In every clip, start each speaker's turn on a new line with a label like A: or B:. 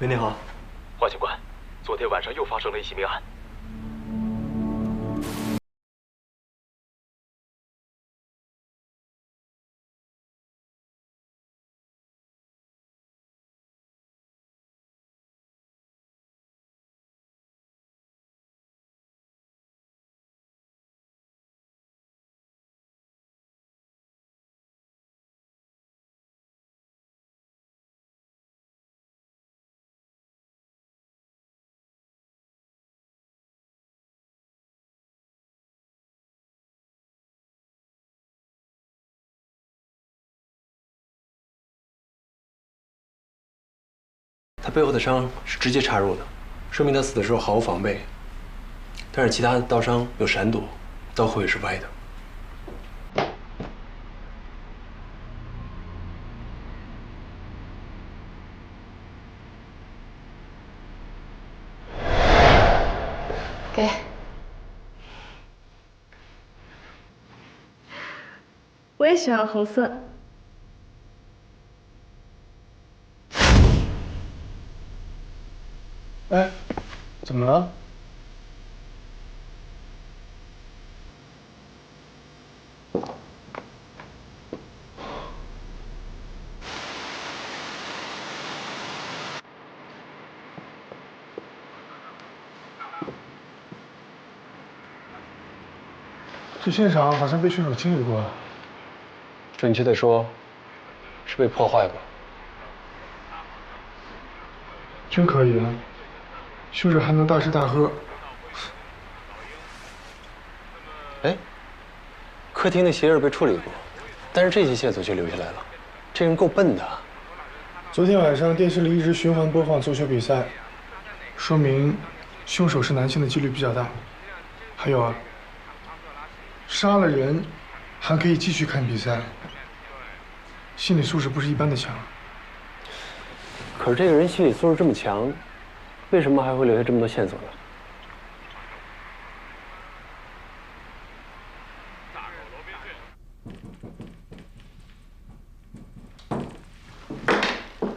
A: 喂，你好，
B: 华警官，昨天晚上又发生了一起命案。
A: 他背后的伤是直接插入的，说明他死的时候毫无防备。但是其他的刀伤有闪躲，刀口也是歪的。
C: 给。我也喜欢红色。
D: 哎，怎么了？这现场好像被凶手清理过了。
A: 准确的说，是被破坏过。
D: 真可以啊，凶手还能大吃大喝。
A: 哎，客厅的鞋印被处理过，但是这些线索却留下来了。这人够笨的。
D: 昨天晚上电视里一直循环播放足球比赛，说明凶手是男性的几率比较大。还有啊，杀了人还可以继续看比赛，心理素质不是一般的强。
A: 可是这个人心理素质这么强，为什么还会留下这么多线索呢？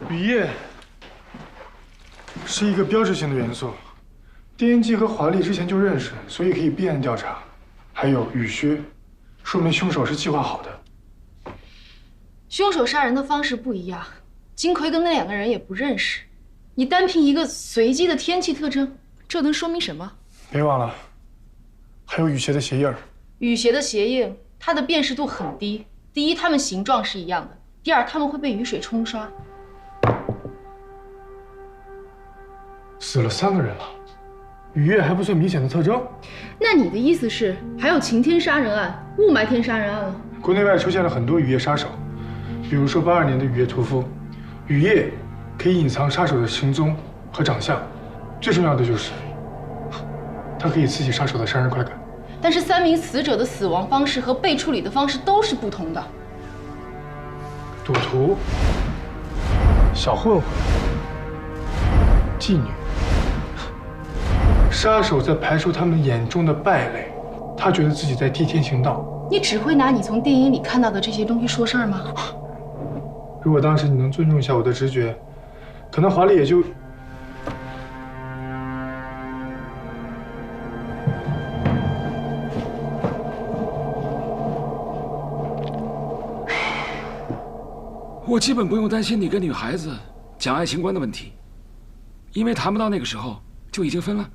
D: 雨夜是一个标志性的元素，丁恩基和华丽之前就认识，所以可以备案调查。还有雨靴，说明凶手是计划好的。
C: 凶手杀人的方式不一样，金奎跟那两个人也不认识。你单凭一个随机的天气特征，这能说明什么？
D: 别忘了，还有雨鞋的鞋印儿。
C: 雨鞋的鞋印，它的辨识度很低。第一，它们形状是一样的；第二，它们会被雨水冲刷。
D: 死了3个人了，雨夜还不算明显的特征。
C: 那你的意思是，还有晴天杀人案、雾霾天杀人案了？
D: 国内外出现了很多雨夜杀手，比如说82年的雨夜屠夫。雨夜可以隐藏杀手的行踪和长相，最重要的就是，它可以刺激杀手的杀人快感。
C: 但是3名死者的死亡方式和被处理的方式都是不同的。
D: 赌徒、小混混、妓女，杀手在排除他们眼中的败类，他觉得自己在替天行道。
C: 你只会拿你从电影里看到的这些东西说事儿吗？
D: 如果当时你能尊重一下我的直觉，可能华丽也就……
E: 我基本不用担心你跟女孩子讲爱情观的问题，因为谈不到那个时候就已经分了。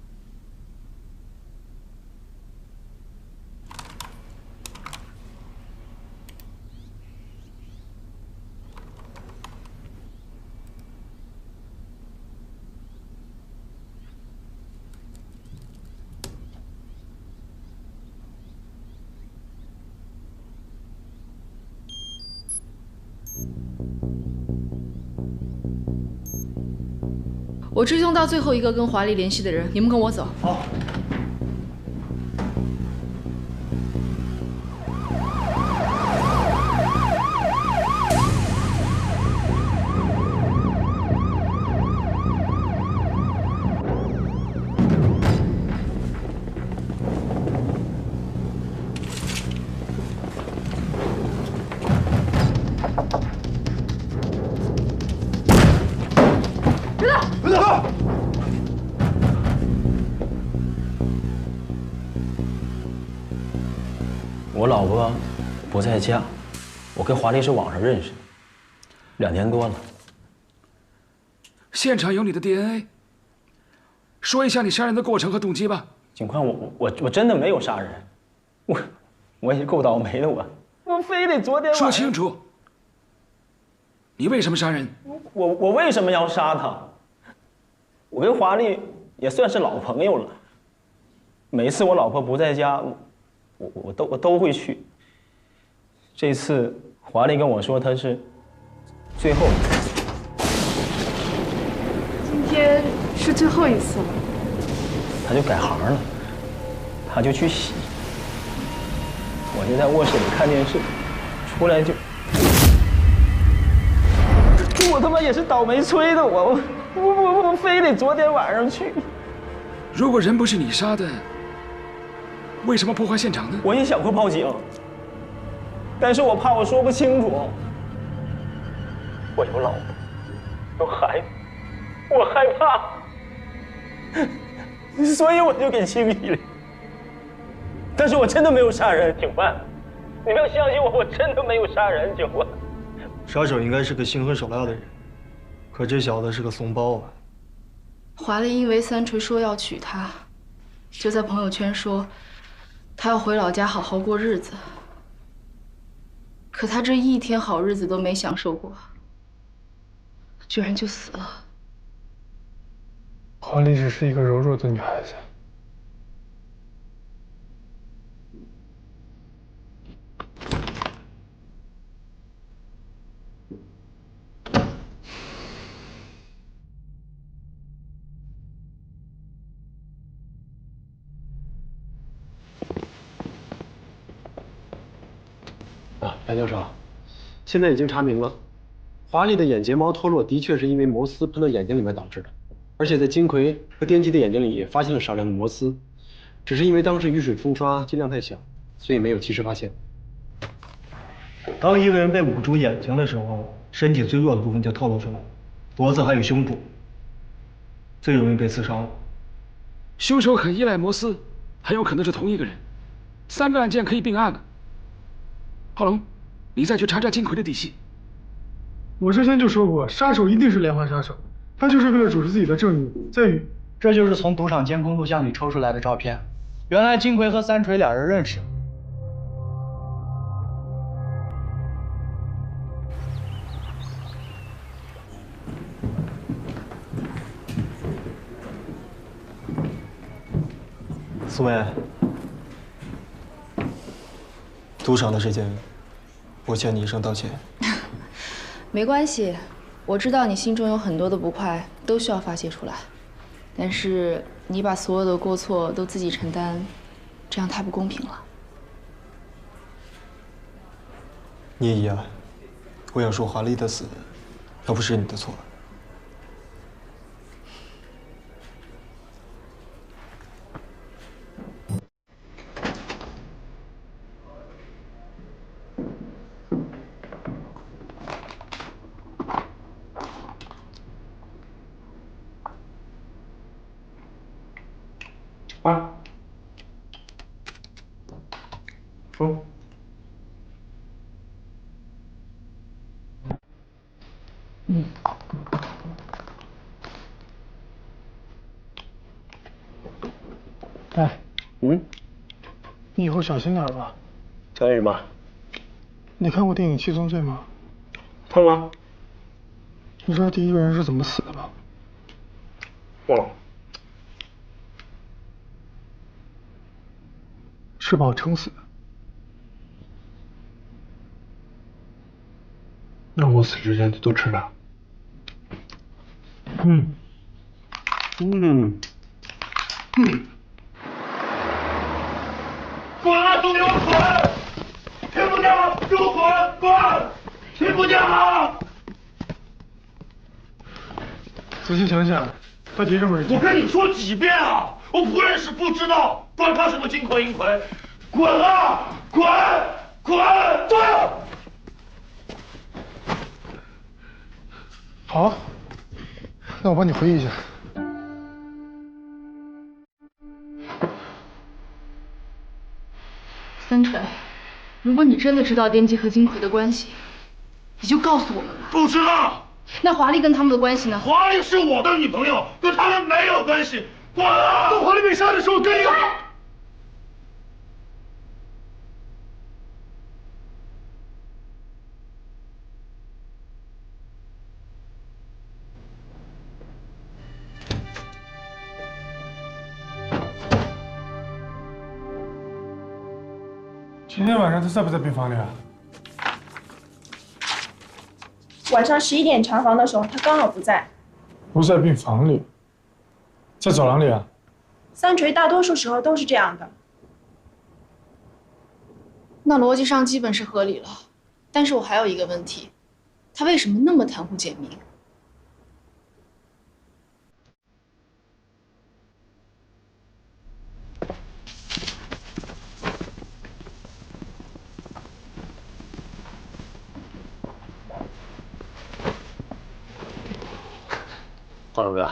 C: 我追踪到最后一个跟华丽联系的人，你们跟我走。
D: 好。
C: 别动！
F: 我老婆不在家，我跟华丽是网上认识的，2年多了。
E: 现场有你的 DNA， 说一下你杀人的过程和动机吧。
F: 警官，我真的没有杀人，我也够倒霉的，我非得昨天晚上
E: 说清楚，你为什么杀人？
F: 我为什么要杀他？我跟华丽也算是老朋友了，每次我老婆不在家，我都会去。这次华丽跟我说她是最后一次，
C: 今天是最后一次了。
F: 她就改行了，她就去洗。我就在卧室里看电视，出来就，我他妈也是倒霉催的，我非得昨天晚上去。
E: 如果人不是你杀的，为什么破坏现场呢？
F: 我也想过报警，但是我怕我说不清楚。我有老婆，有孩子，我害怕，所以我就给清理了。但是我真的没有杀人，警官，你们要相信我，我真的没有杀人，警官。
G: 杀手应该是个心狠手辣的人，可这小子是个怂包啊。
C: 华丽因为3锤说要娶她，就在朋友圈说她要回老家好好过日子。可她这一天好日子都没享受过，居然就死了。
D: 华丽只是一个柔弱的女孩子。
A: 杨教授，现在已经查明了，华丽的眼睫毛脱落的确是因为摩丝喷到眼睛里面导致的，而且在金奎和滇七的眼睛里也发现了少量的摩丝，只是因为当时雨水冲刷剂量太小，所以没有及时发现。
G: 当一个人被捂住眼睛的时候，身体最弱的部分就透露出来，脖子还有胸部，最容易被刺伤了。
E: 凶手很依赖摩丝，很有可能是同一个人，3个案件可以并案了。浩龙，你再去查查金奎的底细。
D: 我之前就说过，杀手一定是连环杀手，他就是为了主持自己的正义。在于，
H: 这就是从赌场监控录像里抽出来的照片，原来金奎和3锤俩人认识。
G: 苏梅，赌场的事情，我欠你一声道歉。
C: 没关系，我知道你心中有很多的不快，都需要发泄出来。但是你把所有的过错都自己承担，这样太不公平了。
G: 你也一样，我想说华丽的死，要不是你的错。说。
D: 哎，你以后小心点吧。
G: 小心什么？
D: 你看过电影《七宗罪》吗？
G: 看过。
D: 你知道第一个人是怎么死的吗？
G: 忘了。
D: 吃饱撑死的。那我死之前就都吃了。
I: 滚啊！都给我滚！听不见吗？给我滚！滚！听不见吗？
D: 仔细想想，到底什么人？
I: 我跟你说几遍啊！我不认识，不知道，管他什么金奎银奎，滚啊！滚！滚！滚！
D: 好，那我帮你回忆一下。
C: 3锤，如果你真的知道颠姬和金奎的关系，你就告诉我们吧。
I: 不知道。
C: 那华丽跟他们的关系呢？
I: 华丽是我的女朋友，跟他们没有关系。滚啊！
D: 当华丽被杀的时候，跟一个……今天晚上他在不在病房里啊？
J: 晚上11点查房的时候，他刚好不在。
D: 不在病房里，在走廊里啊？
J: 三锤大多数时候都是这样的。
C: 那逻辑上基本是合理了，但是我还有一个问题，他为什么那么袒护简明？
B: 华龙哥，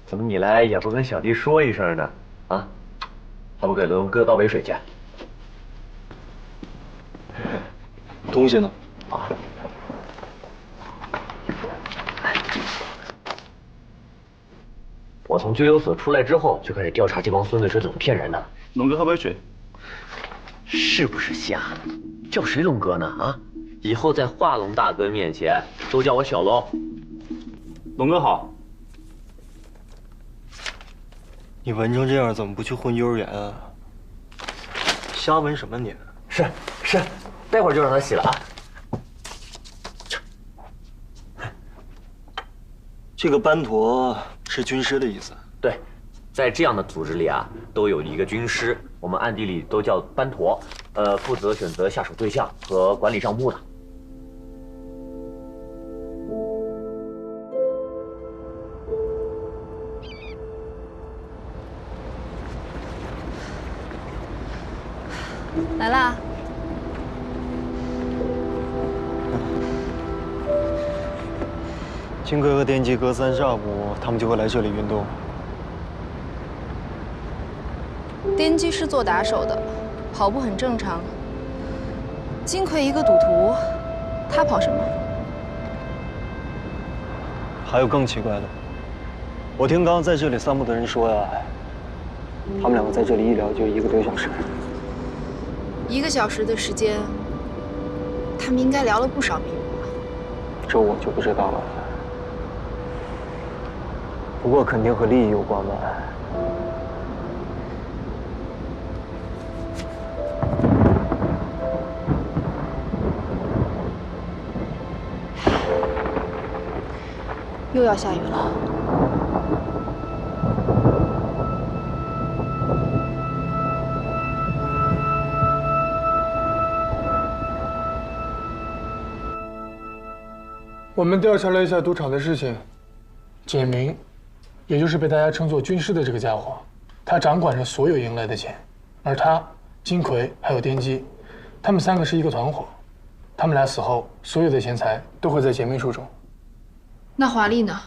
B: 怎么你来也不跟小弟说一声呢？啊，还不给龙哥倒杯水去？
G: 东西呢？
B: 啊，我从拘留所出来之后，就开始调查这帮孙子是怎么骗人的。
G: 龙哥喝杯水。
B: 是不是瞎的？叫谁龙哥呢？啊，以后在华龙大哥面前都叫我小龙。
G: 龙哥好。
K: 你闻成这样，怎么不去混幼儿园啊？瞎闻什么你？
B: 是，待会儿就让他洗了啊。
K: 这个班陀是军师的意思。
B: 对，在这样的组织里啊，都有一个军师，我们暗地里都叫班陀，负责选择下手对象和管理账目的。
C: 来啦！
K: 金奎和电击隔3下午，他们就会来这里运动。
C: 颠姬是做打手的，跑步很正常。金奎一个赌徒，他跑什么？
K: 还有更奇怪的，我听刚刚在这里散步的人说呀，他们两个在这里一聊就1个多小时。
C: 1个小时的时间，他们应该聊了不少秘密吧？
K: 这我就不知道了。不过肯定和利益有关吧。
C: 又要下雨了。
D: 我们调查了一下赌场的事情，简明，也就是被大家称作军师的这个家伙，他掌管着所有赢来的钱，而他、金奎还有颠姬，他们3个是一个团伙。他们俩死后，所有的钱财都会在简明手中。
C: 那华丽呢？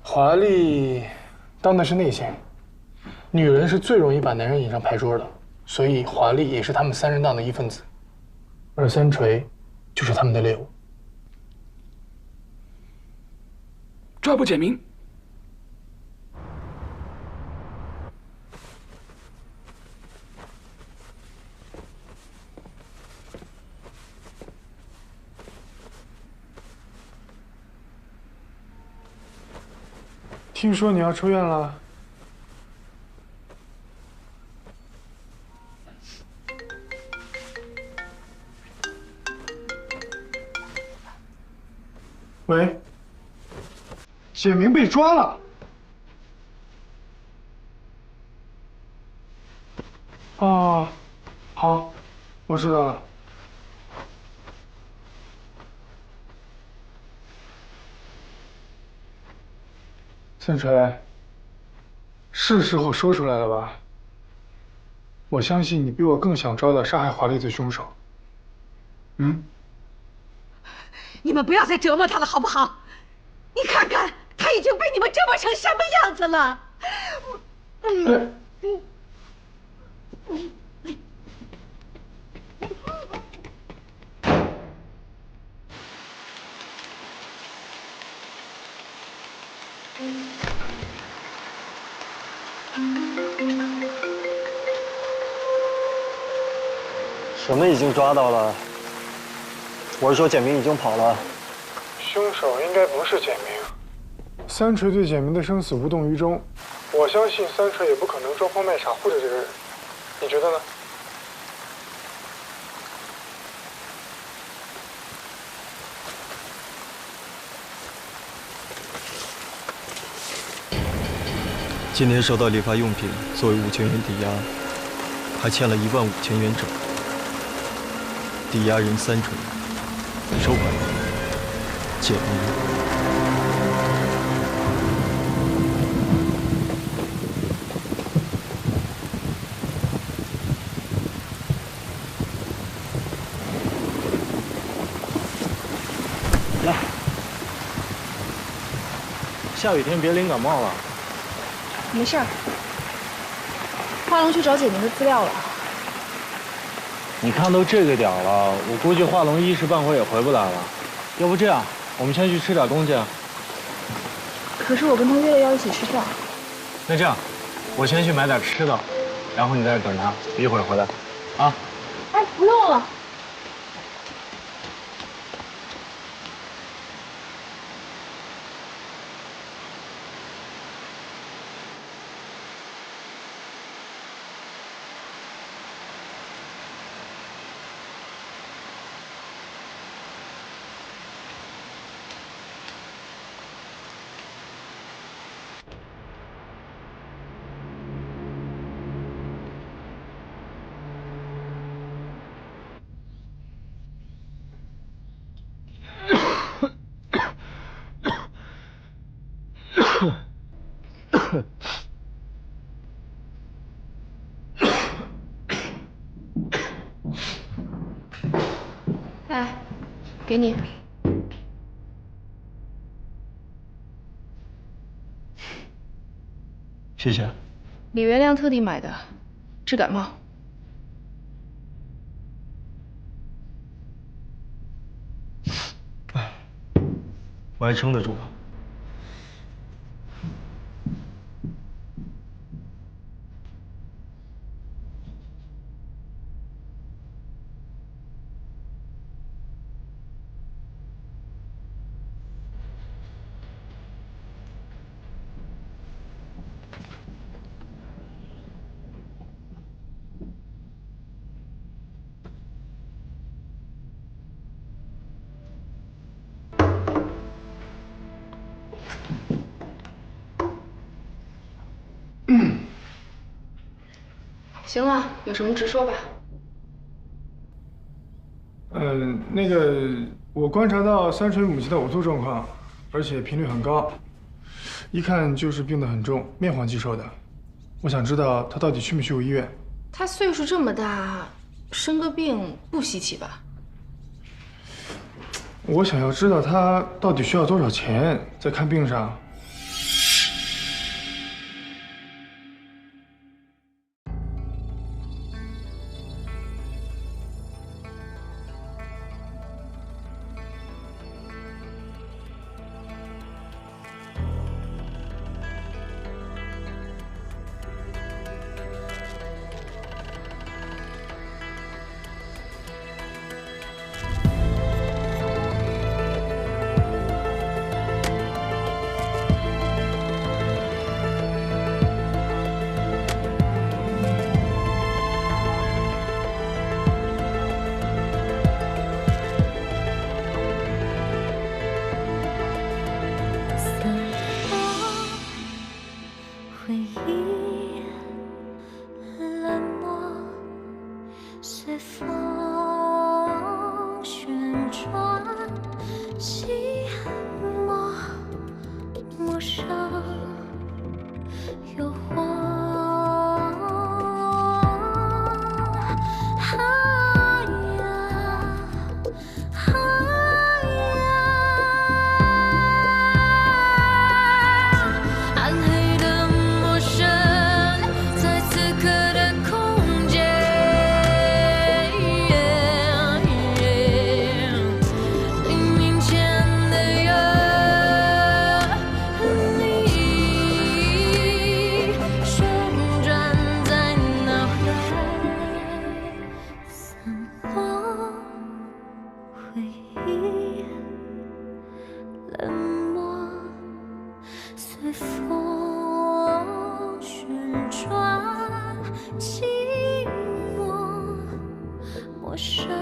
D: 华丽当的是内线，女人是最容易把男人引上牌桌的，所以华丽也是他们3人档的一份子，而三锤就是他们的猎物。
E: 抓捕简明。
D: 听说你要出院了？喂，简明被抓了。哦，好，我知道了。三锤，是时候说出来了吧？我相信你比我更想抓到杀害华丽的凶手。
L: 你们不要再折磨他了，好不好？你看看，他已经被你们折磨成什么样子了。
K: 什么已经抓到了？我是说简明已经跑了。
D: 凶手应该不是简明。三锤对简明的生死无动于衷，我相信三锤也不可能装疯卖傻护着这个人。你觉得呢？
K: 今天收到理发用品作为5000元抵押，还欠了15000元整。抵押人三锤，收款人简明。
G: 来，下雨天别淋感冒了。
C: 没事儿，华龙去找简明的资料了。
G: 你看都这个点了，我估计华龙一时半会儿也回不来了。要不这样，我们先去吃点东西。
C: 可是我跟他约了要一起吃饭。
G: 那这样，我先去买点吃的，然后你在这等他，一会儿回来。啊？
C: 哎，不用了。 哎，给你。
K: 谢谢。
C: 李元亮特地买的，治感冒。
K: 我还撑得住。
C: 行了，有什么直说吧。
D: 那个，我观察到三锤母亲的呕吐状况，而且频率很高，一看就是病得很重，面黄肌瘦的。我想知道她到底去没去过医院？
C: 她岁数这么大，生个病不稀奇吧？
D: 我想要知道她到底需要多少钱在看病上。
M: 黎明前。伤。